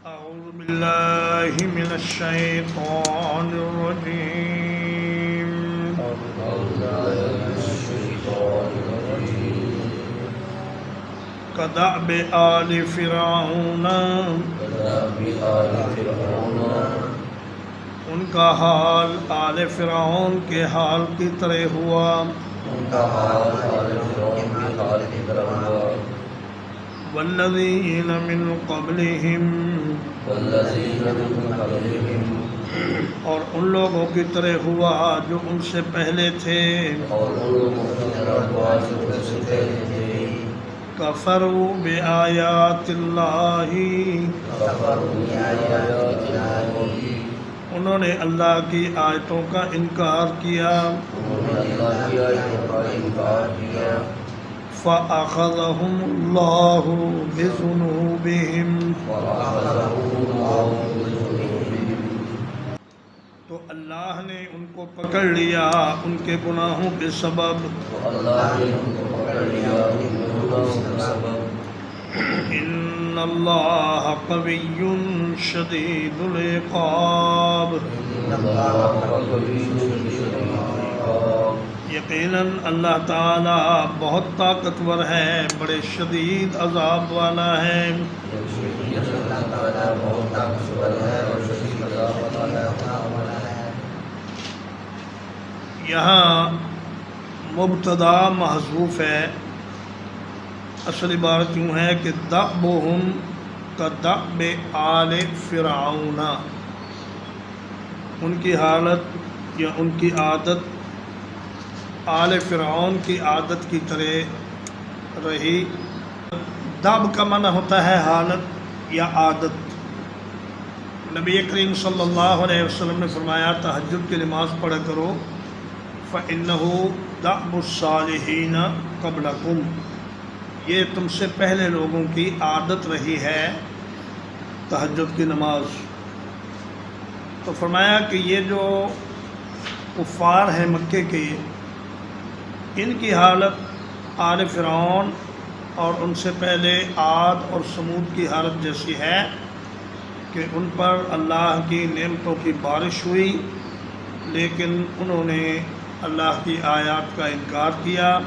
أعوذ بالله من الشيطان الرجيم كدأب آل فرعون ان کا حال آل فرعون کے حال کی طرح ہوا والذین من قبلہم اور ان لوگوں کی طرح ہوا جو ان سے پہلے تھے کفروا بآیات اللہ انہوں نے اللہ کی آیتوں کا انکار کیا فَأَخَذَهُمُ اللَّهُ بِذُنُوبِهِمْ تو اللہ نے ان کو پکڑ لیا ان کے گناہوں کے سبب ان اللہ قوی شدید العقاب یقیناً اللہ تعالی بہت طاقتور ہے بڑے شدید عذاب والا ہے یہاں مبتدا محذوف ہے اصل عبارت یوں ہے کہ دأبہم کدأب آل فرعون ان کی حالت یا ان کی عادت آل فرعون کی عادت کی طرح رہی دأب کا معنی ہوتا ہے حالت یا عادت نبی کریم صلی اللہ علیہ وسلم نے فرمایا تہجد کی نماز پڑھا کرو فَإِنَّهُ دَأْبُ الصَّالِحِينَ قَبْلَكُمْ یہ تم سے پہلے لوگوں کی عادت رہی ہے تہجد کی نماز تو فرمایا کہ یہ جو کفار ہیں مکے کے ان کی حالت آل فرعون اور ان سے پہلے عاد اور سمود کی حالت جیسی ہے کہ ان پر اللہ کی نعمتوں کی بارش ہوئی لیکن انہوں نے اللہ کی آیات کا انکار کیا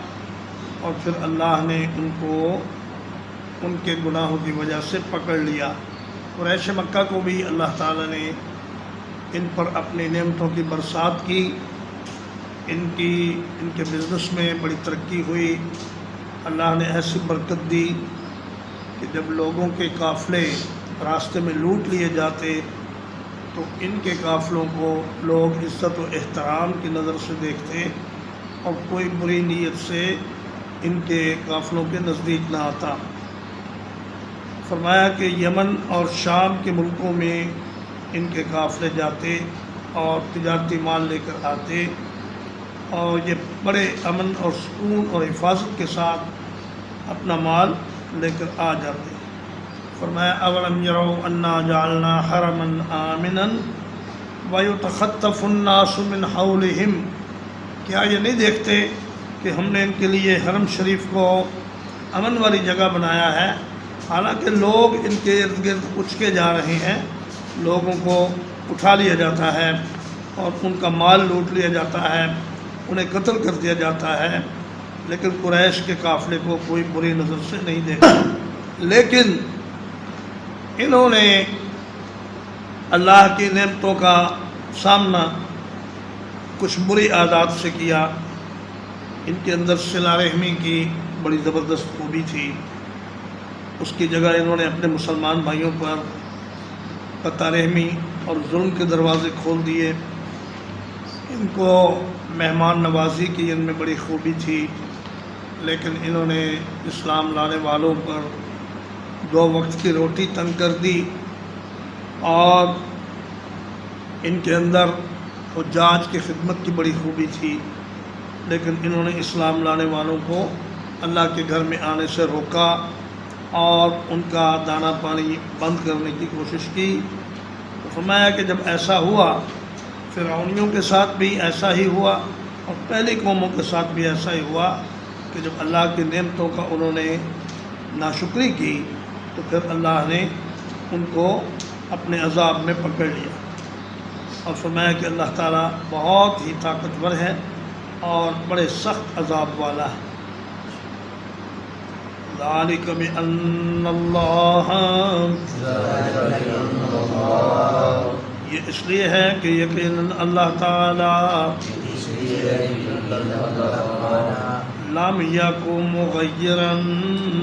اور پھر اللہ نے ان کو ان کے گناہوں کی وجہ سے پکڑ لیا قریش مکہ کو بھی اللہ تعالیٰ نے ان پر اپنی نعمتوں کی برسات کی ان کے بزنس میں بڑی ترقی ہوئی اللہ نے ایسی برکت دی کہ جب لوگوں کے قافلے راستے میں لوٹ لیے جاتے تو ان کے قافلوں کو لوگ عزت و احترام کی نظر سے دیکھتے اور کوئی بری نیت سے ان کے قافلوں کے نزدیک نہ آتا فرمایا کہ یمن اور شام کے ملکوں میں ان کے قافلے جاتے اور تجارتی مال لے کر آتے اور یہ بڑے امن اور سکون اور حفاظت کے ساتھ اپنا مال لے کر آ جاتے فرمایا اولم یروا انا جعلنا حرما آمنا ویتخطف الناس من حولهم کیا یہ نہیں دیکھتے کہ ہم نے ان کے لیے حرم شریف کو امن والی جگہ بنایا ہے حالانکہ لوگ ان کے ارد گرد اچھ کے جا رہے ہیں لوگوں کو اٹھا لیا جاتا ہے اور ان کا مال لوٹ لیا جاتا ہے انہیں قتل کر دیا جاتا ہے لیکن قریش کے قافلے کو کوئی بری نظر سے نہیں دیکھا لیکن انہوں نے اللہ کی نعمتوں کا سامنا کچھ بری عادات سے کیا ان کے اندر صلہ رحمی کی بڑی زبردست خوبی تھی اس کی جگہ انہوں نے اپنے مسلمان بھائیوں پر قطع رحمی اور ظلم کے دروازے کھول دیے ان کو مہمان نوازی کی ان میں بڑی خوبی تھی لیکن انہوں نے اسلام لانے والوں پر 2 وقت کی روٹی تنگ کر دی اور ان کے اندر حجاج کی خدمت کی بڑی خوبی تھی لیکن انہوں نے اسلام لانے والوں کو اللہ کے گھر میں آنے سے روکا اور ان کا دانہ پانی بند کرنے کی کوشش کی تو فرمایا کہ جب ایسا ہوا فرعونیوں کے ساتھ بھی ایسا ہی ہوا اور پہلی قوموں کے ساتھ بھی ایسا ہی ہوا کہ جب اللہ کی نعمتوں کا انہوں نے ناشکری کی تو پھر اللہ نے ان کو اپنے عذاب میں پکڑ لیا، اور فرمایا کہ اللہ تعالیٰ بہت ہی طاقتور ہے اور بڑے سخت عذاب والا ہے۔ ذالک بأن اللہ، یہ اس لیے ہے کہ یقیناً اللہ تعالیٰ لم یکن مغیرا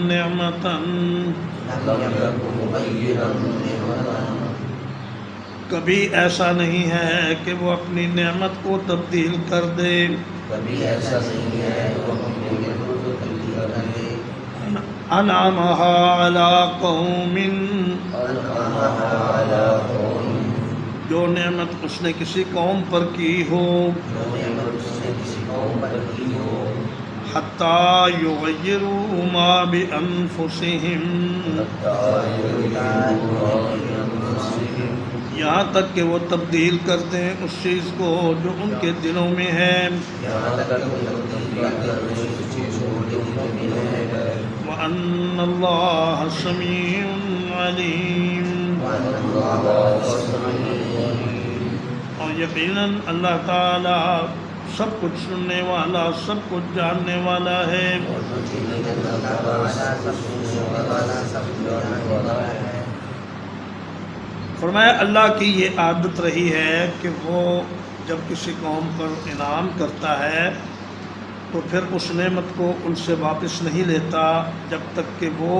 نعمتا، کبھی ایسا نہیں ہے کہ وہ اپنی نعمت کو تبدیل کر دے، انعمها علی قوم، جو نعمت اس نے کسی قوم پر کی ہو، حتی یغیروا ما بانفسہم، یہاں تک کہ وہ تبدیل کر دیں اس چیز کو جو ان کے دلوں میں ہے، وَأَنَّ اللَّهَ سَمِيعٌ عَلِيمٌ، اور یقیناً اللہ تعالیٰ سب کچھ سننے والا، سب کچھ جاننے والا ہے۔ فرمایا اللہ کی یہ عادت رہی ہے کہ وہ جب کسی قوم پر انعام کرتا ہے تو پھر اس نعمت کو ان سے واپس نہیں لیتا جب تک کہ وہ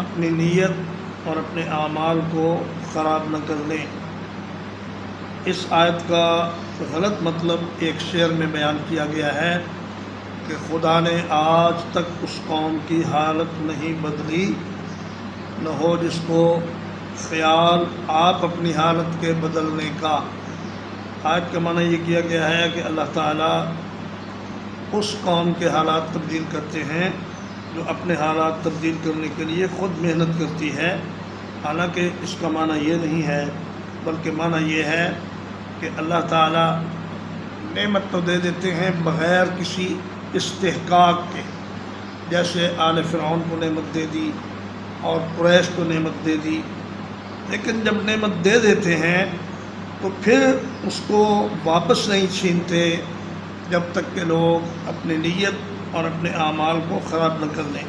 اپنی نیت اور اپنے اعمال کو خراب نہ کر لیں۔ اس آیت کا غلط مطلب ایک شعر میں بیان کیا گیا ہے کہ خدا نے آج تک اس قوم کی حالت نہیں بدلی، نہ ہو جس کو خیال آپ اپنی حالت کے بدلنے کا۔ آیت کا معنی یہ کیا گیا ہے کہ اللہ تعالیٰ اس قوم کے حالات تبدیل کرتے ہیں جو اپنے حالات تبدیل کرنے کے لیے خود محنت کرتی ہے، حالانکہ اس کا معنی یہ نہیں ہے، بلکہ معنی یہ ہے کہ اللہ تعالیٰ نعمت تو دے دیتے ہیں بغیر کسی استحقاق کے، جیسے آل فرعون کو نعمت دے دی اور قریش کو نعمت دے دی، لیکن جب نعمت دے دیتے ہیں تو پھر اس کو واپس نہیں چھینتے جب تک کہ لوگ اپنی نیت اور اپنے اعمال کو خراب نہ کر لیں،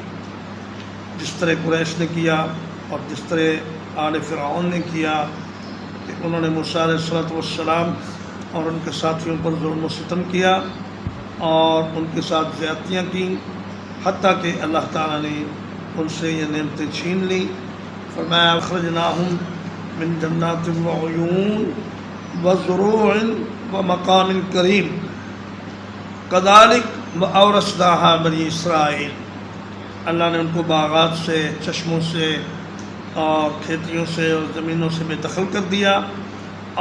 جس طرح قریش نے کیا اور جس طرح آل فرعون نے کیا کہ انہوں نے موسیٰ علیہ السلام اور ان کے ساتھیوں پر ظلم و ستم کیا اور ان کے ساتھ زیادتیاں کیں، حتیٰ کہ اللہ تعالیٰ نے ان سے یہ نعمتیں چھین لیں۔ فرمایا اخرجناہم من جنات وعیون وزروع ومقام کریم کذالک واورثناھا بنی اسرائیل، اللہ نے ان کو باغات سے، چشموں سے اور کھیتیوں سے اور زمینوں سے بے دخل کر دیا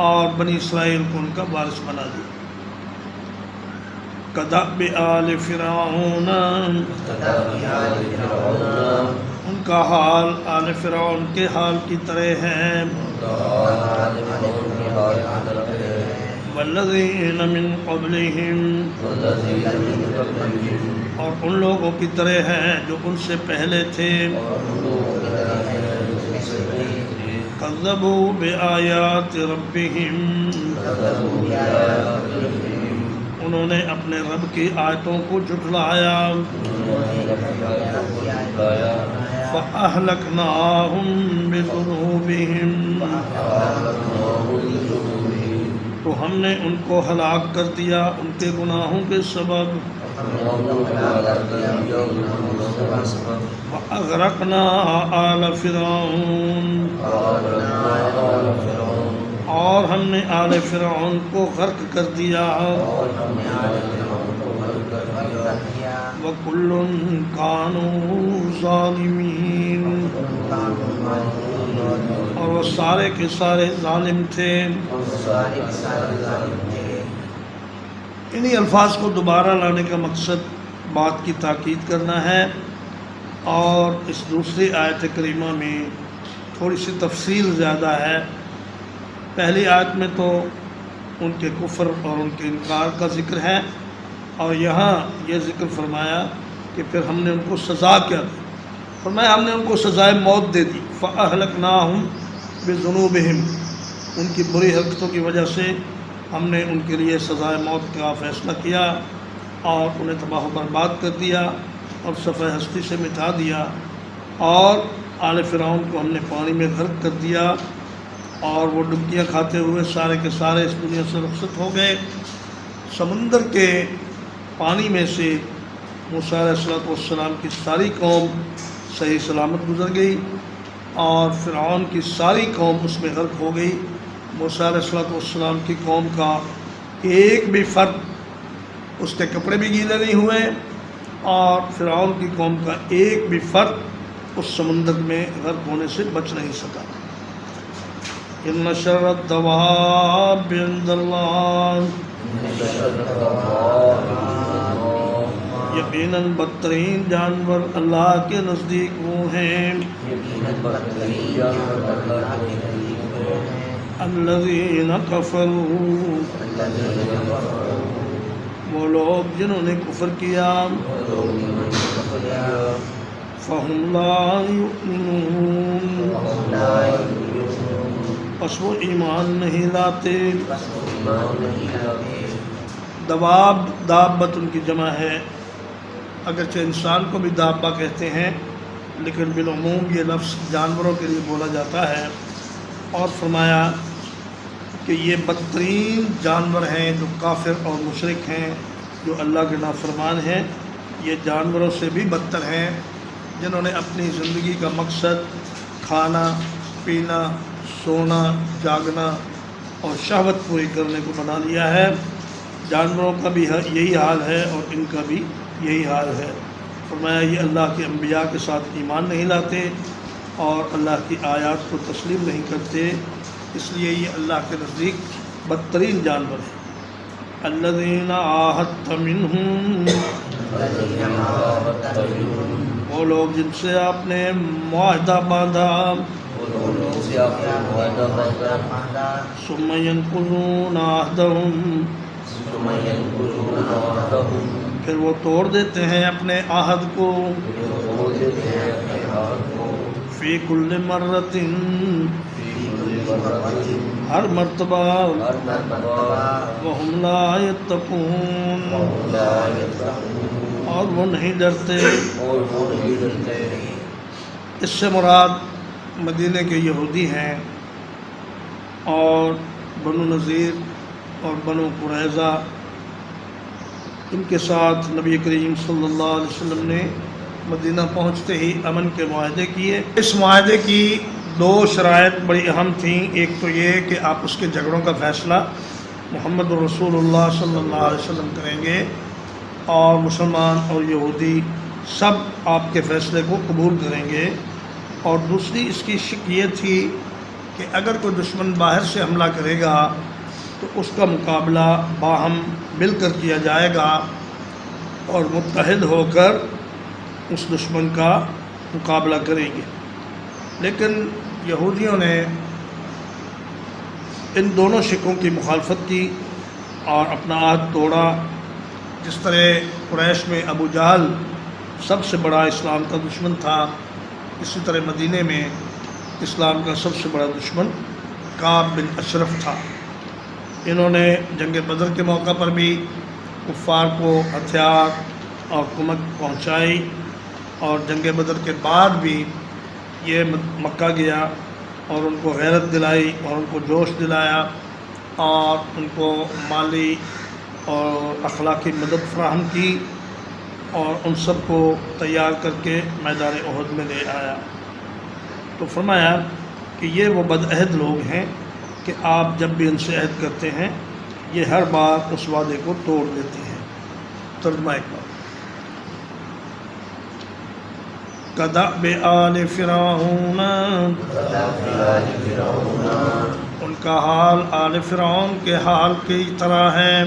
اور بنی اسرائیل کو ان کا وارث بنا دیا۔ کدأب آل فرعون، ان کا حال آل فرعون کے حال کی طرح ہے، والذین من قبلہم، اور ان لوگوں کی طرح ہیں جو ان سے پہلے تھے، کذبوا بآیات ربہم، انہوں نے اپنے رب کی آیتوں کو جھٹلایا، فأہلکناہم بذنوبہم، تو ہم نے ان کو ہلاک کر دیا ان کے گناہوں کے سبب، وَأَغْرَقْنَا آلَ فِرْعَوْنَ، اور ہم نے آل فرعون کو غرق کر دیا، وَكُلٌّ كَانُوا ظَالِمِينَ، اور وہ سارے کے سارے ظالم تھے۔ انہی الفاظ کو دوبارہ لانے کا مقصد بات کی تاکید کرنا ہے، اور اس دوسری آیت کریمہ میں تھوڑی سی تفصیل زیادہ ہے۔ پہلی آیت میں تو ان کے کفر اور ان کے انکار کا ذکر ہے، اور یہاں یہ ذکر فرمایا کہ پھر ہم نے ان کو سزا کیا دی، فرمایا ہم نے ان کو سزائے موت دے دی، فأہلکناہم بذنوبہم، ان کی بری حرکتوں کی وجہ سے ہم نے ان کے لیے سزائے موت کا فیصلہ کیا اور انہیں تباہ و برباد کر دیا اور صفحہ ہستی سے مٹا دیا، اور آل فرعون کو ہم نے پانی میں غرق کر دیا اور وہ ڈبکیاں کھاتے ہوئے سارے کے سارے اس دنیا سے رخصت ہو گئے۔ سمندر کے پانی میں سے موسیٰ علیہ السلام کی ساری قوم صحیح سلامت گزر گئی اور فرعون کی ساری قوم اس میں غرق ہو گئی۔ موسیٰ علیہ السلام کی قوم کا ایک بھی فرد، اس کے کپڑے بھی گیلے نہیں ہوئے، اور فرعون کی قوم کا ایک بھی فرد اس سمندر میں غرق ہونے سے بچ نہیں سکا۔ ان شر الدواب عند اللہ، یقیناً بدترین جانور اللہ کے نزدیک وہ ہیں الذین کفروا، وہ لوگ جنہوں نے کفر کیا، فہم لا یؤمنون، پس وہ ایمان نہیں لاتے۔ دواب، دابت ان کی جمع ہے، اگرچہ انسان کو بھی دابہ کہتے ہیں لیکن بالعموم یہ لفظ جانوروں کے لیے بولا جاتا ہے۔ اور فرمایا کہ یہ بدترین جانور ہیں جو کافر اور مشرک ہیں، جو اللہ کے نافرمان ہیں، یہ جانوروں سے بھی بدتر ہیں، جنہوں نے اپنی زندگی کا مقصد کھانا، پینا، سونا، جاگنا اور شہوت پوری کرنے کو بنا لیا ہے۔ جانوروں کا بھی یہی حال ہے اور ان کا بھی یہی حال ہے۔ فرمایا یہ اللہ کے انبیاء کے ساتھ ایمان نہیں لاتے اور اللہ کی آیات کو تسلیم نہیں کرتے، اس لیے یہ اللہ کے نزدیک بدترین جانور ہیں۔ الذین عاہدت منہم، وہ لوگ جن سے آپ نے معاہدہ باندھا، ثم ینقضون عہدہم، پھر وہ توڑ دیتے ہیں اپنے عہد کو، فی کل مرۃ، ہر مرتبہ، وہم لا یتقون، اور وہ نہیں ڈرتے۔ اس سے مراد مدینے کے یہودی ہیں اور بنو نذیر اور بنو قریظہ، ان کے ساتھ نبی کریم صلی اللہ علیہ وسلم نے مدینہ پہنچتے ہی امن کے معاہدے کیے۔ اس معاہدے کی دو شرائط بڑی اہم تھیں، ایک تو یہ کہ آپس کے جھگڑوں کا فیصلہ محمد رسول اللہ صلی اللہ علیہ وسلم کریں گے اور مسلمان اور یہودی سب آپ کے فیصلے کو قبول کریں گے، اور دوسری اس کی شک یہ تھی کہ اگر کوئی دشمن باہر سے حملہ کرے گا تو اس کا مقابلہ باہم مل کر کیا جائے گا اور متحد ہو کر اس دشمن کا مقابلہ کریں گے۔ لیکن یہودیوں نے ان دونوں شکوں کی مخالفت کی اور اپنا عہد توڑا۔ جس طرح قریش میں ابو جہل سب سے بڑا اسلام کا دشمن تھا، اسی طرح مدینے میں اسلام کا سب سے بڑا دشمن کعب بن اشرف تھا۔ انہوں نے جنگ بدر کے موقع پر بھی کفار کو ہتھیار اور کمک پہنچائی، اور جنگ بدر کے بعد بھی یہ مکہ گیا اور ان کو غیرت دلائی اور ان کو جوش دلایا اور ان کو مالی اور اخلاقی مدد فراہم کی، اور ان سب کو تیار کر کے میدان احد میں لے آیا۔ تو فرمایا کہ یہ وہ بدعہد لوگ ہیں کہ آپ جب بھی ان سے عہد کرتے ہیں یہ ہر بار اس وعدے کو توڑ دیتے ہیں۔ ترجمہ ایک بار، کدأب آل فرعون، ان کا حال آل فرعون کے حال کی طرح ہے،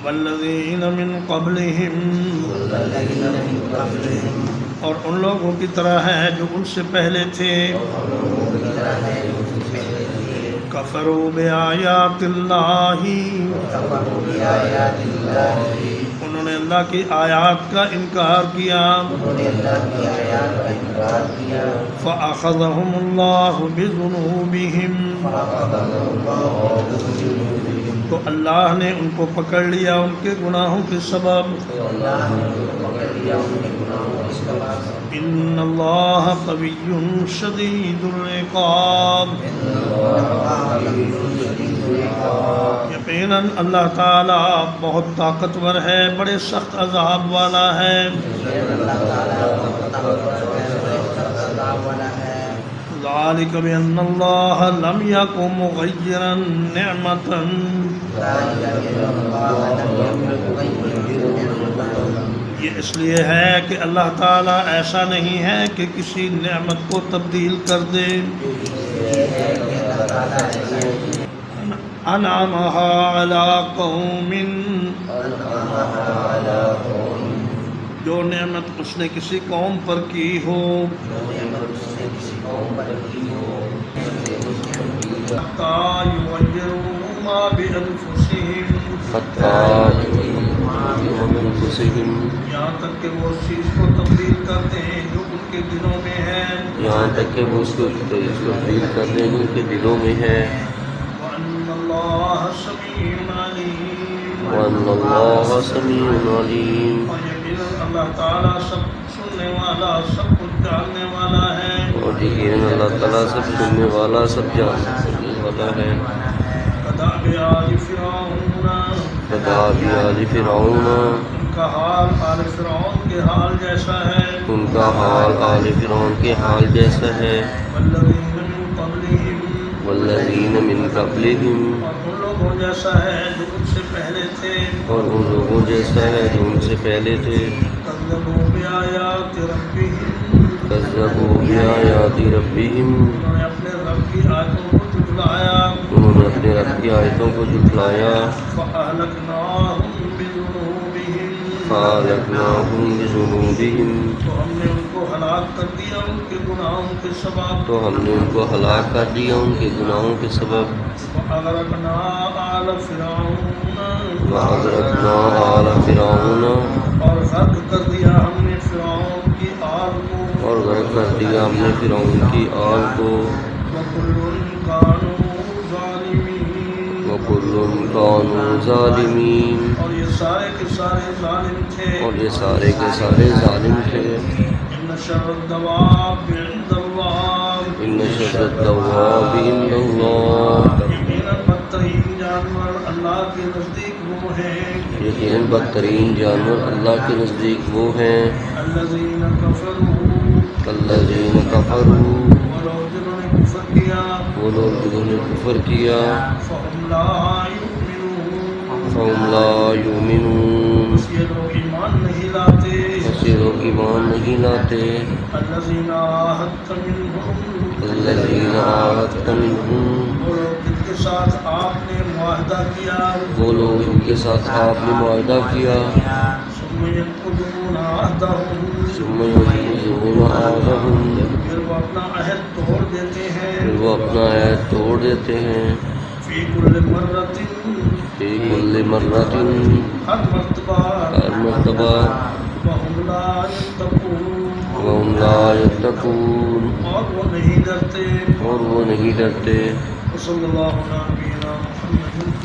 والذین من قبلہم، اور ان لوگوں کی طرح ہے جو ان سے پہلے تھے، کفروا بآیات اللہ، انہوں انہوں نے اللہ کی آیات کا انکار کیا فَأَخَذَهُمُ اللَّهُ بِذُنُوبِهِمْ تو اللہ نے ان کو پکڑ لیا ان کے گناہوں کے سبب ان اللہ قوی شدید العقاب یقیناً اللہ تعالیٰ بہت طاقتور ہے بڑے سخت عذاب والا ہے ذالک بأن اللہ لم یکن مغیرا نعمتا یہ اس لیے ہے کہ اللہ تعالیٰ ایسا نہیں ہے کہ کسی نعمت کو تبدیل کر دے انعمها علی قوم جو نعمت اس نے کسی قوم پر کی ہو حتی یغیروا ما بانفسہم یہاں تک کہ وہ اس چیز کو تبدیل کرتے ہیں جو ان کے دلوں میں ہے یہاں تک کہ وہ اس کو تبدیل کر دیں جو ان کے دلوں میں ہے وَأَنَّ اللَّهَ سَمِيعٌ عَلِيمٌ وَأَنَّ اللَّهَ سَمِيعٌ عَلِيمٌ اور یقیناً اللہ تعالیٰ سب سننے والا سب کچھ جاننے والا ہے اور یقیناً اللہ تعالیٰ سب سننے والا سب جاننے والا ہے كدأب آل فرعون كدأب آل فرعون ان کا حال آل فرعون کے حال جیسا ہے ان کا حال آل فرعون کے حال جیسا ہے والذین من قبلہم والذین من قبلہم اور ان لوگوں جیسا ہے جو ان سے پہلے تھے اور ان لوگوں جیسا ہے جو ان سے پہلے تھے کذبوا بآیات ربہم کذبوا بآیات ربہم انہوں نے اپنے رب کی آیتوں کو جھٹلایا انہوں نے اپنے رب کی آیتوں کو جھٹلایا فأہلکناہم بذنوبہم فأہلکناہم بذنوبہم تو ہم نے ان کو ہلاک کر دیا ان کے گناہوں کے سبب تو ہم نے ان کو ہلاک کر دیا ان کے گناہوں کے سبب وَأَغْرَقْنَا آلَ فِرْعَوْنَ وَأَغْرَقْنَا آلَ فِرْعَوْنَ اور غرق کر دیا ہم نے فرعون کی آل کو اور غرق کر دیا ہم نے فرعون کی آل کو وَكُلٌّ كَانُوا ظَالِمِينَ وَكُلٌّ كَانُوا ظَالِمِينَ اور یہ سارے کے سارے ظالم تھے اور یہ سارے کے سارے ظالم تھے إِنَّ شَرَّ الدَّوَابِ عِندَ اللَّهِ إِنَّ شَرَّ الدَّوَابِ عِندَ اللَّهِ یقیناً بدترین جانور اللہ کے نزدیک وہ ہیں یقیناً بدترین جانور اللہ کے نزدیک وہ ہیں الذین کفروا الذین کفروا وہ لوگ جنہوں نے کفر کیا وہ لوگ جنہوں نے کفر کیا فهم لا یؤمنون فهم لا یؤمنون بس یہ لوگ ایمان نہیں لاتے بس یہ لوگ ایمان نہیں لاتے الذین عاہدت منہم الذین عاہدت منہم وہ لوگ جن کے ساتھ آپ نے معاہدہ کیا وہ لوگ جن کے ساتھ آپ نے معاہدہ کیا ثم ينقضون عہدہم ثم ينقضون عہدہم پھر وہ اپنا عہد توڑ دیتے ہیں پھر وہ اپنا عہد توڑ دیتے ہیں فی کل مرۃ فی کل مرۃ ہر مرتبہ ہر مرتبہ وهم لا يتقون وهم لا يتقون اور وہ نہیں ڈرتے اور وہ نہیں ڈرتے صلی اللہ علیہ وسلم